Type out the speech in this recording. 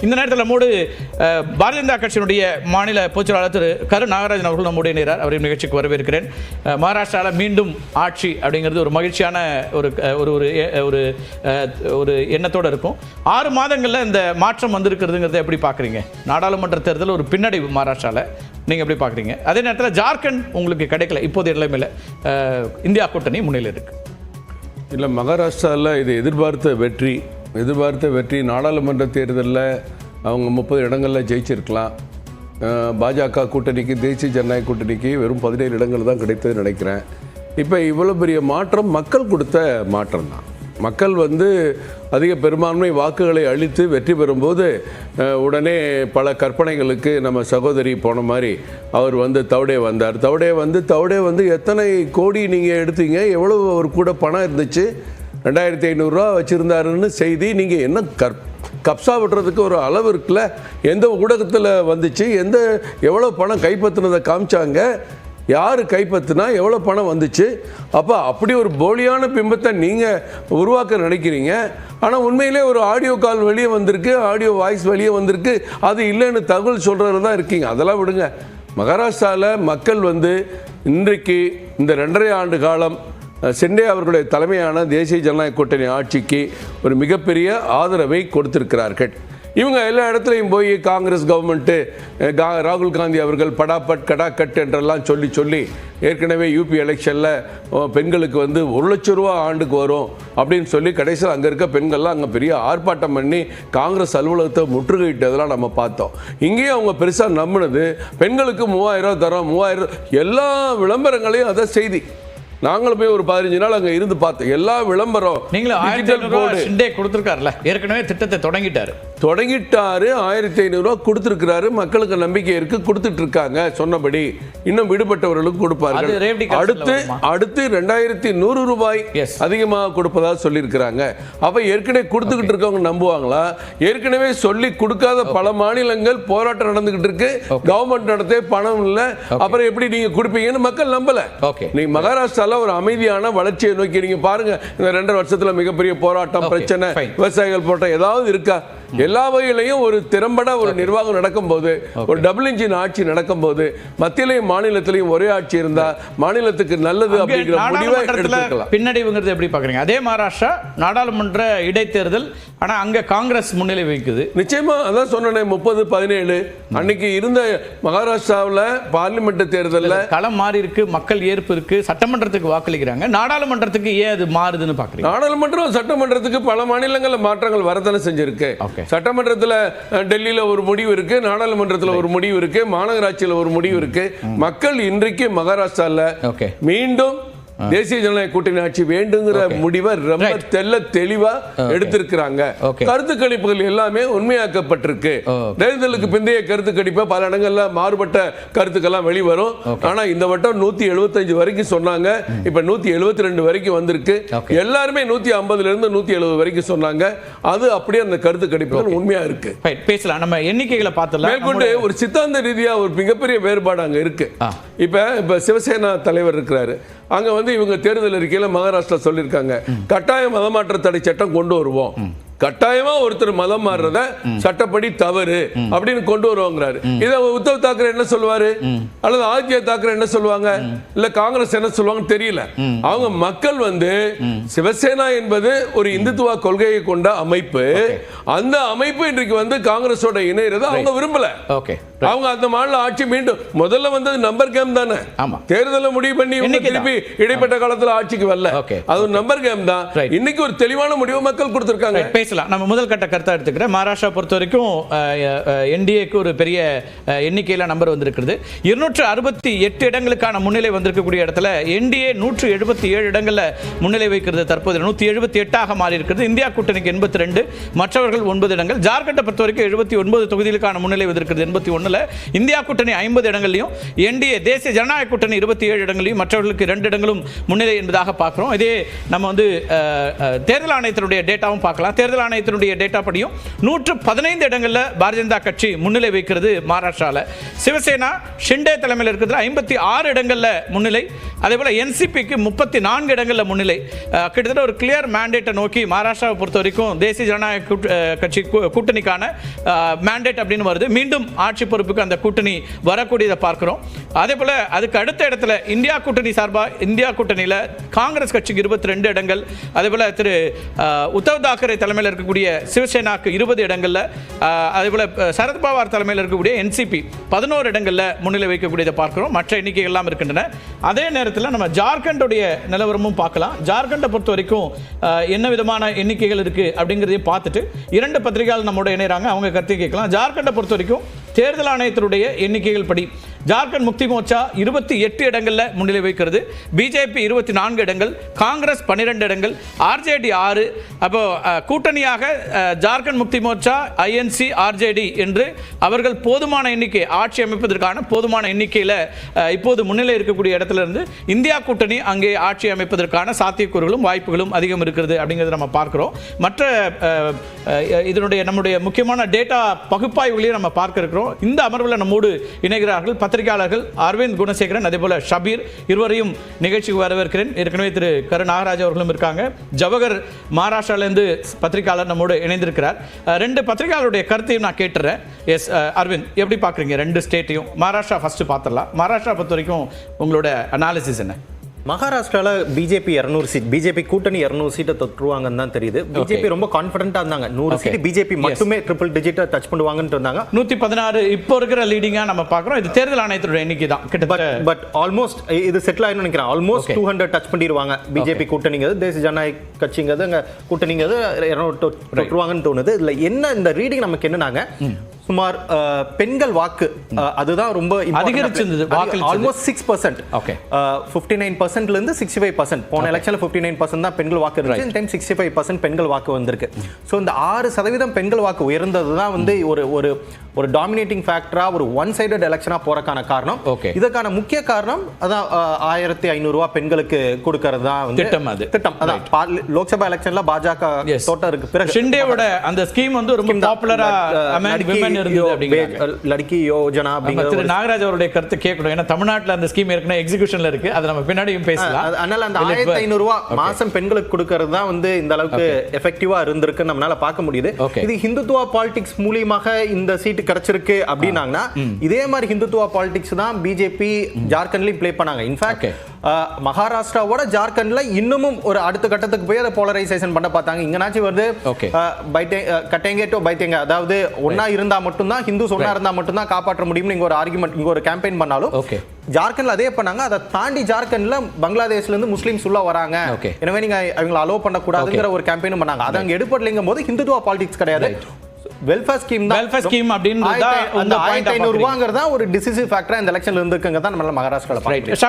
இந்த நேரத்தில் நம்மோடு பாரதிய ஜனதா கட்சியினுடைய மாநில பொதுச்செயலாளர் திரு கரு நாகராஜன் அவர்கள் நம்முடைய நேரார். அவரின் நிகழ்ச்சிக்கு வரவேற்கிறேன். மகாராஷ்டிராவில் மீண்டும் ஆட்சி அப்படிங்கிறது ஒரு மகிழ்ச்சியான ஒரு ஒரு ஒரு ஒரு எண்ணத்தோடு இருக்கும். 6 மாதங்களில் இந்த மாற்றம் வந்திருக்கிறதுங்கிறத எப்படி பார்க்குறீங்க? நாடாளுமன்ற தேர்தல் ஒரு பின்னடைவு மகாராஷ்டிராவில் நீங்கள் எப்படி பார்க்குறீங்க? அதே நேரத்தில் ஜார்க்கண்ட் உங்களுக்கு கிடைக்கல, இப்போதைய நிலைமையில் இந்தியா கூட்டணி முன்னிலை இருக்குது. இல்லை, மகாராஷ்டிராவில் இது எதிர்பார்த்த வெற்றி. நாடாளுமன்ற தேர்தலில் அவங்க 30 இடங்களில் ஜெயிச்சிருக்கலாம். பாஜக கூட்டணிக்கு, தேசிய ஜனநாயக கூட்டணிக்கு வெறும் 17 இடங்கள் தான் கிடைத்தது நினைக்கிறேன். இப்போ இவ்வளோ பெரிய மாற்றம் மக்கள் கொடுத்த மாற்றம் தான். மக்கள் அதிக பெரும்பான்மை வாக்குகளை அளித்து வெற்றி பெறும்போது உடனே பல கற்பனைகளுக்கு நம்ம சகோதரி போன மாதிரி அவர் தவடே வந்தார். தவடே எத்தனை கோடி நீங்கள் எடுத்தீங்க, எவ்வளோ அவர் கூட பணம் இருந்துச்சு, 2500 ரூபா வச்சுருந்தாருன்னு செய்தி. நீங்கள் என்ன கப்சா விட்டுறதுக்கு ஒரு அளவு இருக்குல்ல, எந்த ஊடகத்தில் வந்துச்சு, எவ்வளோ பணம் கைப்பற்றினதை காமிச்சாங்க, யார் கைப்பற்றினா எவ்வளோ பணம் வந்துச்சு. அப்போ அப்படி ஒரு போலியான பிம்பத்தை நீங்கள் உருவாக்க நினைக்கிறீங்க. ஆனால் உண்மையிலே ஒரு ஆடியோ கால் வெளியே வந்திருக்கு, ஆடியோ வாய்ஸ் வெளியே வந்திருக்கு, அது இல்லைன்னு தகவல் சொல்கிறது தான் இருக்கீங்க. அதெல்லாம் விடுங்க. மகாராஷ்டிராவில் மக்கள் இன்றைக்கு இந்த 2.5 ஆண்டு காலம் ஷிண்டே அவர்களுடைய தலைமையான தேசிய ஜனநாயக கூட்டணி ஆட்சிக்கு ஒரு மிகப்பெரிய ஆதரவை கொடுத்திருக்கிறார்கள். இவங்க எல்லா இடத்துலையும் போய் காங்கிரஸ் கவர்மெண்ட்டு, ராகுல் காந்தி அவர்கள் படாபட் கடாக்கட் என்றெல்லாம் சொல்லி ஏற்கனவே யூபி எலெக்ஷனில் பெண்களுக்கு 1 லட்சம் ரூபா ஆண்டுக்கு வரும் அப்படின்னு சொல்லி கடைசியில் அங்கே இருக்க பெண்கள்லாம் அங்கே பெரிய ஆர்ப்பாட்டம் பண்ணி காங்கிரஸ் அலுவலகத்தை முற்றுகையிட்டதெல்லாம் நம்ம பார்த்தோம். இங்கேயும் அவங்க பெருசாக நம்பினது பெண்களுக்கு 3000 தரோம், 3000 எல்லா விளம்பரங்களையும் அதை செய்தி. நாங்களும் போய் ஒரு 15 நாள் அங்கே இருந்து பார்த்தோம். எல்லா விளம்பரம் கொடுத்துருக்காருல, ஏற்கனவே திட்டத்தை தொடங்கிட்டாரு 1500 ரூபா கொடுத்துருக்கிறாரு. மக்களுக்கு நம்பிக்கை இருக்கு, கொடுத்துட்டு இருக்காங்க. சொன்னபடி இன்னும் விடுபட்டவர்களுக்கு கொடுப்பார்கள். அடுத்து 2100 ரூபாய் அதிகமாக கொடுப்பதாக சொல்லியிருக்கிறாங்க. அப்ப ஏற்கனவே கொடுத்துக்கிட்டு இருக்கவங்க நம்புவாங்களா? ஏற்கனவே சொல்லி கொடுக்காத பல மாநிலங்கள் போராட்டம் நடந்துகிட்டு இருக்கு, கவர்மெண்ட் நடத்த பணம் இல்லை, அப்புறம் எப்படி நீங்க கொடுப்பீங்கன்னு மக்கள் நம்பல. நீங்க மகாராஷ்டிரால ஒரு அமைதியான வளர்ச்சியை நோக்கி நீங்க பாருங்க. இந்த 2.5 வருஷத்துல மிகப்பெரிய போராட்டம், பிரச்சனை, விவசாயிகள் போராட்டம் ஏதாவது இருக்கா? எல்லா வகையிலையும் ஒரு திறம்பட ஒரு நிர்வாகம் நடக்கும் போது, ஒரு டபுள் இன்ஜின் ஆட்சி நடக்கும் போது, மத்தியிலையும் மாநிலத்திலையும் ஒரே ஆட்சி இருந்தா மாநிலத்துக்கு நல்லது அப்படிங்கிற முடிவை எடுத்துக்கலாம். பின்னடைவுங்கிறது எப்படி பாக்குறீங்க? அதே மகாராஷ்டிரா நாடாளுமன்ற இடைத்தேர்தல், ஆனா அங்க காங்கிரஸ் முன்னிலை வைக்குது. நிச்சயமா அதான் சொன்னேன். 30-17 அன்னைக்கு இருந்த மகாராஷ்டிராவில் பார்லிமெண்ட் தேர்தலில் களம் மாறி இருக்கு, மக்கள் ஏற்பு இருக்கு, சட்டமன்றத்துக்கு வாக்களிக்கிறாங்க. நாடாளுமன்றத்துக்கு ஏன் அது மாறுதுன்னு பாக்குறீங்க? நாடாளுமன்றம் சட்டமன்றத்துக்கு பல மாநிலங்களில் மாற்றங்கள் வரதானே செஞ்சிருக்கு. சட்டமன்றத்தில் டெல்லியில் ஒரு முடிவு இருக்கு, நாடாளுமன்றத்தில் ஒரு முடிவு இருக்கு, மாநகராட்சியில் ஒரு முடிவு இருக்கு. மக்கள் இன்றைக்கு மகாராஷ்டிராவில் மீண்டும் தேசிய ஜனநாயக கூட்டணி ஆட்சி வேண்டுங்கிற முடிவை ரொம்ப தெளிவா எடுத்திருக்கிறாங்க. கருத்து கணிப்புகள் எல்லாமே உண்மையாக்கப்பட்டிருக்கு. தேர்தலுக்கு பிந்தைய கருத்து கணிப்ப பல இடங்கள்ல மாறுபட்ட கருத்துக்கெல்லாம் வெளிவரும். ஆனா இந்த வட்டம் 175 வரைக்கும் சொன்னாங்க, இப்ப 172 வரைக்கும் வந்திருக்கு. எல்லாருமே 150 இருந்து 170 வரைக்கும் சொன்னாங்க. அது அப்படியே அந்த கருத்து கணிப்புகள் உண்மையா இருக்கு. பேசலாம், நம்ம எண்ணிக்கைகளை பார்த்தலாம். மேற்கொண்டு ஒரு சித்தாந்த ரீதியா ஒரு மிகப்பெரிய வேறுபாடு அங்க இருக்கு. இப்ப சிவசேனா தலைவர் இருக்கிறாரு, அங்க இவங்க தேர்தல் அறிக்கையில மகாராஷ்டிரா சொல்லியிருக்காங்க, கட்டாய மதமாற்ற தடை சட்டம் கொண்டு வருவோம், கட்டாயமா ஒருத்தர் மதம் மாறுறத சட்டப்படி தவறு அப்படின்னு கொண்டு வருவாங்கிறாரு. இத உத்தவ் தாக்கரே என்ன சொல்லுவாரு, அல்லது ஆதித்ய தாக்கரே என்ன சொல்லுவாங்க, இல்ல காங்கிரஸ் என்ன சொல்லுவாங்க தெரியல. அவங்க மக்கள் சிவசேனா என்பது ஒரு இந்துத்துவ கொள்கையை கொண்ட அமைப்பு. அந்த அமைப்பு இன்றைக்கு காங்கிரஸோட இணையறத அவங்க விரும்பல. அவங்க அந்த மாநில ஆட்சி மீண்டும் முதல்ல வந்தது நம்பர் கேம் தானே. தேர்தலை முடிவு பண்ணி திருப்பி இடைப்பட்ட காலத்துல ஆட்சிக்கு வரல, அது நம்பர் கேம் தான். இன்னைக்கு ஒரு தெளிவான முடிவு மக்கள் கொடுத்திருக்காங்க. நம்ம முதல் கட்ட கருத்தா எடுத்துக்கிறேன். மகாராஷ்டிரா பொறுத்த வரைக்கும் என்டிஏக்கு ஒரு பெரிய எண்ணிக்கையில நம்பர் வந்திருக்கிறது. 268 இடங்களுக்கான முன்னிலை வந்திருக்கக்கூடிய இடத்துல என்டிஏ 177 இடங்கள்ல முன்னிலை வைக்கிறது. தற்போது 178 மாறி இருக்கிறது. இந்தியா கூட்டணிக்கு 82, மற்றவர்கள் 9 இடங்கள். ஜார்க்கண்டை பொறுத்த வரைக்கும் 79 தொகுதிகளுக்கான முன்னிலை வந்திருக்கிறது. 81 1 இந்தியா கூட்டணி 50 இடங்களையும், என்டிஏ தேசிய ஜனநாயக கூட்டணி 27 இடங்களையும், மற்றவர்களுக்கு 2 இடங்களும் முன்னிலை என்பதாக பார்க்கிறோம். இதே நம்ம வந்து தேர்தல் ஆணையத்தினுடைய டேட்டாவும் பார்க்கலாம். தேர்தல் ஆணையத்தினுடைய டேட்டா படியும் 115 இடங்களில் பாரதிய ஜனதா கட்சி முன்னிலை வைக்கிறது மகாராஷ்டிராவில். சிவசேனா ஷிண்டே தலைமையில் இருக்கிறது 56 இடங்களில் முன்னிலை. அதே போல் என்சிபிக்கு 34 இடங்களில் முன்னிலை. கிட்டத்தட்ட ஒரு கிளியர் மேண்டேட்டை நோக்கி மகாராஷ்டிராவை பொறுத்த வரைக்கும் தேசிய ஜனநாயக கட்சி கூட்டணிக்கான மேண்டேட் அப்படின்னு வருது. மீண்டும் ஆட்சி பொறுப்புக்கு அந்த கூட்டணி வரக்கூடியதை பார்க்கிறோம். அதே போல் அதுக்கு அடுத்த இடத்துல இந்தியா கூட்டணி சார்பாக இந்தியா கூட்டணியில் காங்கிரஸ் கட்சிக்கு 22 இடங்கள், அதே போல் திரு உத்தவ் தாக்கரே தலைமையில் இருக்கக்கூடிய சிவசேனாக்கு 20 இடங்களில், அதே போல் சரத்பவார் தலைமையில் இருக்கக்கூடிய என்சிபி 11 இடங்களில் முன்னிலை வைக்கக்கூடியதை பார்க்கிறோம். மற்ற எண்ணிக்கைகள் எல்லாம் இருக்கின்றன. அதே நேரத்தில் நம்ம ஜார்க்கண்டுடைய நிலவரமும் பார்க்கலாம். ஜார்க்கண்டை பொறுத்த வரைக்கும் என்ன விதமான எண்ணிக்கைகள் இருக்குது அப்படிங்கிறதையும் பார்த்துட்டு 2 பத்திரிகையாளர் நம்மோட இணைகிறாங்க, அவங்க கருத்தை கேட்கலாம். ஜார்க்கண்டை பொறுத்த வரைக்கும் தேர்தல் ஆணையத்தினுடைய எண்ணிக்கைகள் படி ஜார்க்கண்ட் முக்தி மோர்ச்சா 28 இடங்களில் முன்னிலை வைக்கிறது, பிஜேபி 24 இடங்கள், காங்கிரஸ் 12 இடங்கள், ஆர்ஜேடி 6. அப்போ கூட்டணியாக ஜார்க்கண்ட் முக்தி மோர்ச்சா, ஐஎன்சி, ஆர்ஜேடி என்று அவர்கள் போதுமான எண்ணிக்கை ஆட்சி அமைப்பதற்கான போதுமான எண்ணிக்கையில் இப்போது முன்னிலை இருக்கக்கூடிய இடத்துல இருந்து இந்தியா கூட்டணி அங்கே ஆட்சி அமைப்பதற்கான சாத்தியக்கூறுகளும் வாய்ப்புகளும் அதிகம் இருக்கிறது அப்படிங்கிறத நம்ம பார்க்கிறோம். மற்ற இதனுடைய நம்முடைய முக்கியமான டேட்டா பகுப்பாய்வுகளையும் நம்ம பார்க்க இருக்கிறோம். இந்த அமர்வில் நம்மோடு இணைகிறார்கள் பத்திரிகையாளர்கள் அரவிந்த் குணசேகரன், அதே போல ஷபீர். இருவரையும் நிகழ்ச்சிக்கு வரவேற்கிறேன். ஏற்கனவே திரு கரு நாகராஜ் அவர்களும் இருக்காங்க. ஜவஹர் மகாராஷ்டிராவிலிருந்து பத்திரிகையாளர் நம்மோடு இணைந்திருக்கிறார். 2 பத்திரிகையாளருடைய கருத்தையும் நான் கேட்டுறேன். எஸ் அரவிந்த், எப்படி பார்க்குறீங்க 2 ஸ்டேட்டையும்? மகாராஷ்டிரா ஃபர்ஸ்ட் பார்த்துடலாம். மகாராஷ்டிரா பொறுத்த வரைக்கும் உங்களோட அனாலிசிஸ் என்ன? மகாராஷ்டிராவில் பிஜேபி 200 சீட், பிஜேபி கூட்டணி 200 சீட்டை தொற்றுவாங்கன்னு தான் தெரியுது. பிஜேபி ரொம்ப கான்ஃபிடென்ட்டாக இருந்தாங்க. 100 சீட் பிஜேபி மட்டுமே ட்ரிபிள் டிஜிட்டை டச் பண்ணுவாங்கன்னு இருந்தாங்க. 116 இப்போ இருக்கிற லீடிங்காக நம்ம பார்க்குறோம். இது தேர்தல் ஆணையத்தோட எண்ணிக்கை தான் கிட்டத்தட்ட. பட் ஆல்மோஸ்ட் இது செட்டில் ஆயிடும் நினைக்கிறேன். ஆல்மோஸ்ட் 200 டச் பண்ணிடுவாங்க. பிஜேபி கூட்டணிங்கிறது, தேசிய ஜனநாயக கட்சிங்கிறது, அங்கே கூட்டணிங்கிறது 200 தொற்றுவாங்கன்னு தோணுது. இதில் என்ன இந்த ரீடிங் நமக்கு என்னன்னாங்க, சுமார் பெண்கள் வாக்கு அதுதான் ரொம்ப அதிகரிச்சிருந்தது. ஆல்மோஸ்ட் 6%. 59%ல இருந்து 65%. போன எலெக்ஷன்ல 59% தான் பெண்கள் வாக்கு இருந்துச்சு. இந்த டைம் 65% பெண்கள் வாக்கு வந்திருக்கு. ஸோ இந்த 6% பெண்கள் வாக்கு உயர்ந்தது தான் வந்து ஒரு டாமினேட்டிங் ஃபேக்டரா, ஒரு ஒன் சைடட் எலெக்ஷனா போறதுக்கான காரணம். இதற்கான முக்கிய காரணம் அதான் 1500 ரூபாய் பெண்களுக்கு கொடுக்கறது தான் வந்து திட்டம். அதான் லோக்சபா எலெக்ஷன்ல பாஜக தோட்டருக்கு பிறகு ஷிண்டேவோட அந்த ஸ்கீம் வந்து ரொம்ப பாப்புலரா லட்கி யோஜனா அப்படிங்கிற நாகராஜ் அவருடைய கருத்து கேட்கணும். ஏன்னா தமிழ்நாட்டில் அந்த ஸ்கீம் ஏற்கனவே எக்ஸிகியூஷன்ல இருக்கு. அதை நம்ம பின்னாடியும் பேசலாம். அதனால அந்த 1500 ரூபாய் மாசம் பெண்களுக்கு கொடுக்கறது தான் வந்து இந்த அளவுக்கு எஃபெக்டிவா இருந்திருக்கு நம்மளால பார்க்க முடியுது. இது ஹிந்துத்துவா பாலிடிக்ஸ் மூலமாக இந்த சீட்டு கிடைச்சிருக்கு அப்படின்னாங்கன்னா, இதே மாதிரி ஹிந்துத்துவா பாலிடிக்ஸ் தான் பிஜேபி ஜார்க்கண்ட்லயும் ப்ளே பண்ணாங்க. இன்ஃபேக்ட் மகாராஷ்டிராவோட ஜார்க்கண்ட்ல இன்னமும் ஒரு அடுத்த கட்டத்துக்கு போய் அதை போலரைசேஷன் பண்ண பார்த்தாங்க. இங்கனாச்சு வருது கட்டேங்க டு பைத்தேங்க, அதாவது ஒன்னா இருந்தா மட்டும்தான் ஹிந்துஸ் ஒன்னா இருந்தா மட்டும்தான் காப்பாற்ற முடியும்னு இங்க ஒரு ஆர்குமெண்ட், இங்க ஒரு கேம்பெயின் பண்ணாலும் ஜார்க்கண்ட்ல அதே பண்ணாங்க. அதை தாண்டி ஜார்க்கண்ட்ல பங்களாதேஷ்ல இருந்து முஸ்லிம்ஸ் உள்ள வராங்க, எனவே நீங்க அவங்களை அலோ பண்ண கூடாதுங்கிற ஒரு கேம்பெயினும் பண்ணாங்க. அது அங்க எடுப்படலைங்கும் போது ஹிந்துத்துவா பாலிடிக்ஸ் கிடையாது, வெல்ஃபேர் ஸ்கீம் தான். வெல்ஃபேர் ஸ்கீம் அப்படின்றத அந்த 1500 ரூபாங்கிறதா ஒரு டிசிசிவ் ஃபேக்டரா இந்த எலெக்ஷன்ல இருந்துக்குங்க தான் நம்ம மகாராஷ்டிரால பார்க்கிறோம்.